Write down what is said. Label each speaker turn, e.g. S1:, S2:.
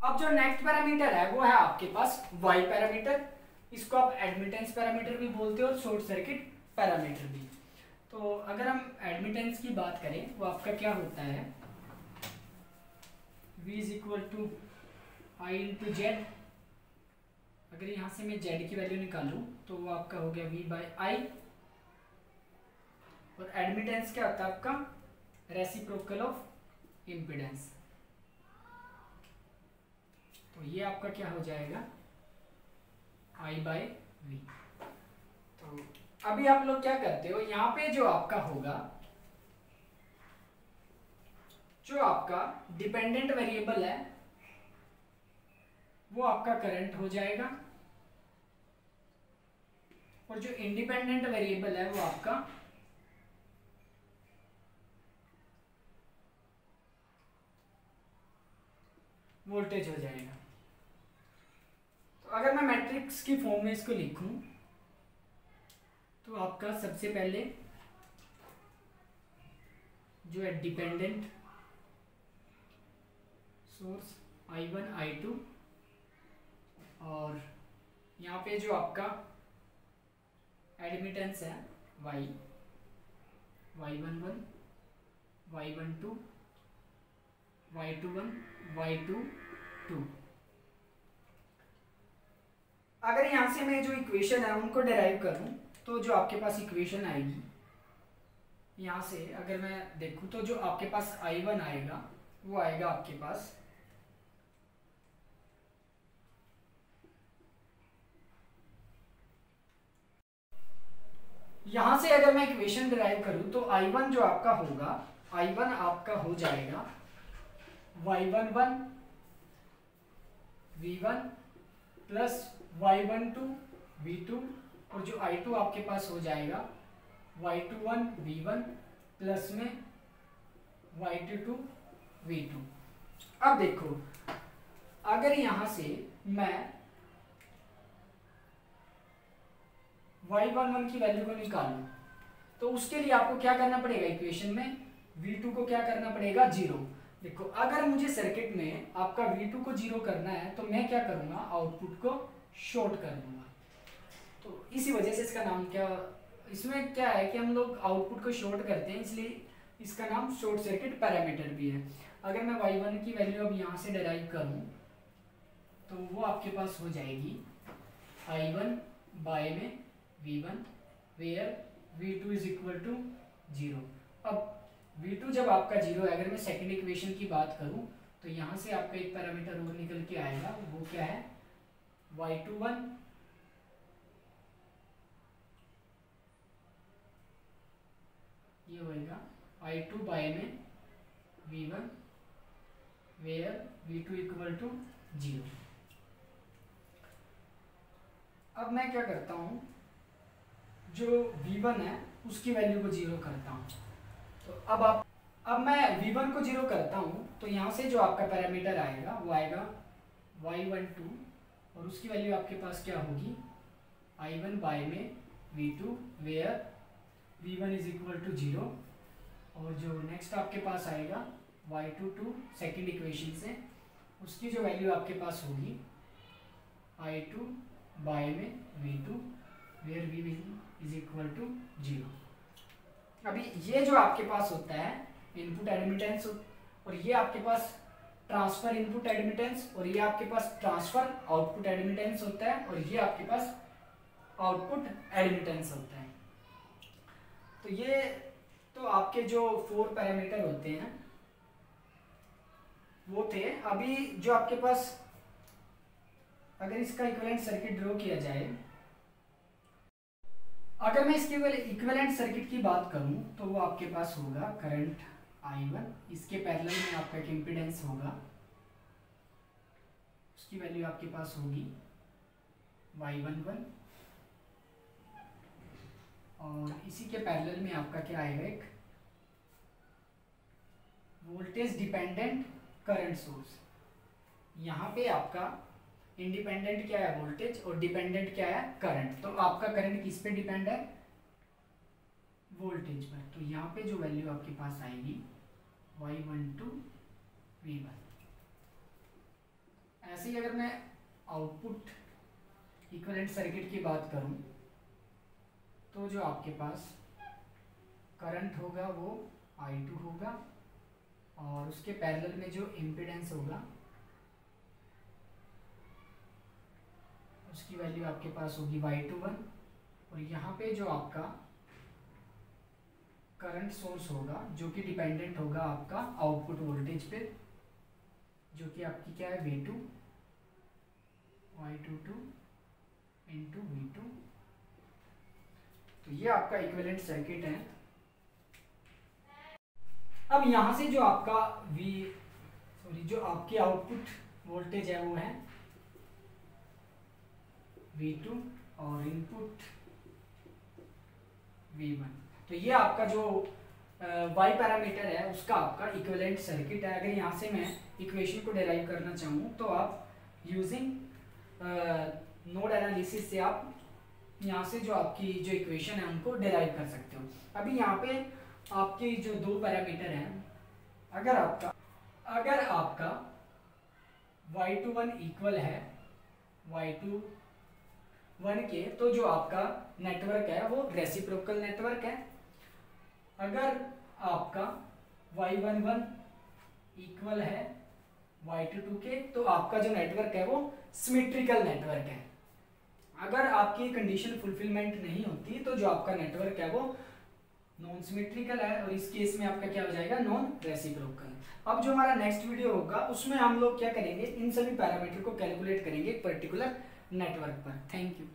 S1: अब जो next parameter है वो है आपके पास वाई पैरामीटर। इसको आप एडमिटेंस पैरामीटर भी बोलते हो और शॉर्ट सर्किट पैरामीटर भी। तो अगर हम एडमिटेंस की बात करें वो आपका क्या होता है, V is equal to I into Z. अगर यहाँ से मैं जेड की वैल्यू निकालूं तो वो आपका हो गया V बाई आई। और एडमिटेंस क्या होता है आपका, रेसिप्रोकल ऑफ इम्पिडेंस। तो ये आपका क्या हो जाएगा, I बाई वी। तो अभी आप लोग क्या करते हो, यहाँ पे जो आपका होगा, जो आपका डिपेंडेंट वेरिएबल है वो आपका करंट हो जाएगा, और जो इंडिपेंडेंट वेरिएबल है वो आपका वोल्टेज हो जाएगा। तो अगर मैं मैट्रिक्स की फॉर्म में इसको लिखूं तो आपका सबसे पहले जो है डिपेंडेंट सोर्स I1 I2, और यहाँ पे जो आपका एडमिटेंस है Y11, Y12, Y21, Y22। अगर यहाँ से मैं जो इक्वेशन है उनको डेराइव करूँ तो जो आपके पास इक्वेशन आएगी, यहाँ से अगर मैं देखूँ तो जो आपके पास I1 आएगा वो आएगा आपके पास यहाँ से अगर मैं इक्वेशन डिराइव करूँ तो I1 जो आपका होगा, I1 आपका हो जाएगा Y11 V1 plus Y12 V2, और जो I2 आपके पास हो जाएगा Y21 V1 प्लस में Y22 V2। अब देखो, अगर यहाँ से मैं Y11 की वैल्यू को निकालूं तो उसके लिए आपको क्या करना पड़ेगा, इक्वेशन में V2 को क्या करना पड़ेगा, जीरो। देखो, अगर मुझे सर्किट में आपका V2 को जीरो करना है तो मैं क्या करूंगा, आउटपुट को शॉर्ट कर दूंगा। तो इसी वजह से इसका नाम क्या, इसमें क्या है कि हम लोग आउटपुट को शॉर्ट करते हैं, इसलिए इसका नाम शॉर्ट सर्किट पैरामीटर भी है। अगर मैं Y1 की वैल्यू अब यहाँ से डिराइव करूँ तो वो आपके पास हो जाएगी I1 बाय में V1 where V2 is equal to zero. अब V2 जब आपका जीरो है, अगर मैं सेकंड इक्वेशन की बात करूं तो यहाँ से आपका एक पैरामीटर और निकल के आएगा, वो क्या है, Y21 ये होएगा I2 बाय में V1 where V2 equal to zero. अब मैं क्या करता हूँ, जो V1 है उसकी वैल्यू को जीरो करता हूँ। तो अब मैं V1 को जीरो करता हूँ तो यहाँ से जो आपका पैरामीटर आएगा वो आएगा Y12, और उसकी वैल्यू आपके पास क्या होगी, I1 बाय में V2 where V1 is equal to zero, और जो नेक्स्ट आपके पास आएगा Y22 सेकेंड इक्वेशन से, उसकी जो वैल्यू आपके पास होगी I2 बाय में V2 where V1 is equal to zero. अभी ये जो आपके पास होता है इनपुट एडमिटेंस, और ये आपके पास ट्रांसफर इनपुट एडमिटेंस, और ये आपके पास ट्रांसफर आउटपुट एडमिटेंस होता है, और ये आपके पास आउटपुट एडमिटेंस होता है। तो ये तो आपके जो 4 पैरामीटर होते हैं वो थे। अभी जो आपके पास अगर इसका इक्विवेलेंट सर्किट ड्रॉ किया जाए, अगर मैं इसके इक्विवेलेंट सर्किट की बात करूं तो वो आपके पास होगा करंट I1, इसके पैरेलल में आपका एक इम्पीडेंस होगा, उसकी वैल्यू आपके पास होगी Y11, और इसी के पैरेलल में आपका क्या आएगा, एक वोल्टेज डिपेंडेंट करंट सोर्स। यहाँ पे आपका इंडिपेंडेंट क्या है, वोल्टेज, और डिपेंडेंट क्या है, करंट। तो आपका करंट किस पे डिपेंड है, वोल्टेज पर। तो यहाँ पे जो वैल्यू आपके पास आएगी Y12 V1। ऐसे ही अगर मैं आउटपुट इक्विवेलेंट सर्किट की बात करूं तो जो आपके पास करंट होगा वो I2 होगा और उसके पैरेलल में जो इम्पीडेंस होगा उसकी वैल्यू आपके पास होगी Y21 और यहाँ पे जो आपका करंट सोर्स होगा जो कि डिपेंडेंट होगा आपका आउटपुट वोल्टेज पे, जो कि आपकी क्या है V2 Y22 इंटू V2। तो ये आपका इक्विवेलेंट सर्किट है। अब यहाँ से जो आपका जो आपकी आउटपुट वोल्टेज है वो है V2 और इनपुट V1। तो ये आपका जो वाई पैरामीटर है उसका आपका इक्विवेलेंट सर्किट है। अगर यहाँ से मैं इक्वेशन को डेराइव करना चाहूँ तो आप यूजिंग नोड एनालिसिस से आप यहाँ से जो आपकी जो इक्वेशन है उनको डेराइव कर सकते हो। अभी यहाँ पे आपके जो दो पैरामीटर हैं, अगर आपका Y21 इक्वल है Y21 के, तो जो आपका नेटवर्क है वो रेसिप्रोकल नेटवर्क है। अगर आपका Y11 इक्वल है Y22 के, तो आपका जो नेटवर्क है वो सिमेट्रिकल नेटवर्क है। अगर आपकी कंडीशन फुलफिलमेंट नहीं होती तो जो आपका नेटवर्क है वो नॉन सिमेट्रिकल है और इस केस में आपका क्या हो जाएगा, नॉन रेसिप्रोकल। अब जो हमारा नेक्स्ट वीडियो होगा उसमें हम लोग क्या करेंगे, इन सभी पैरामीटर को कैलकुलेट करेंगे एक पर्टिकुलर नेटवर्क पर। Thank you.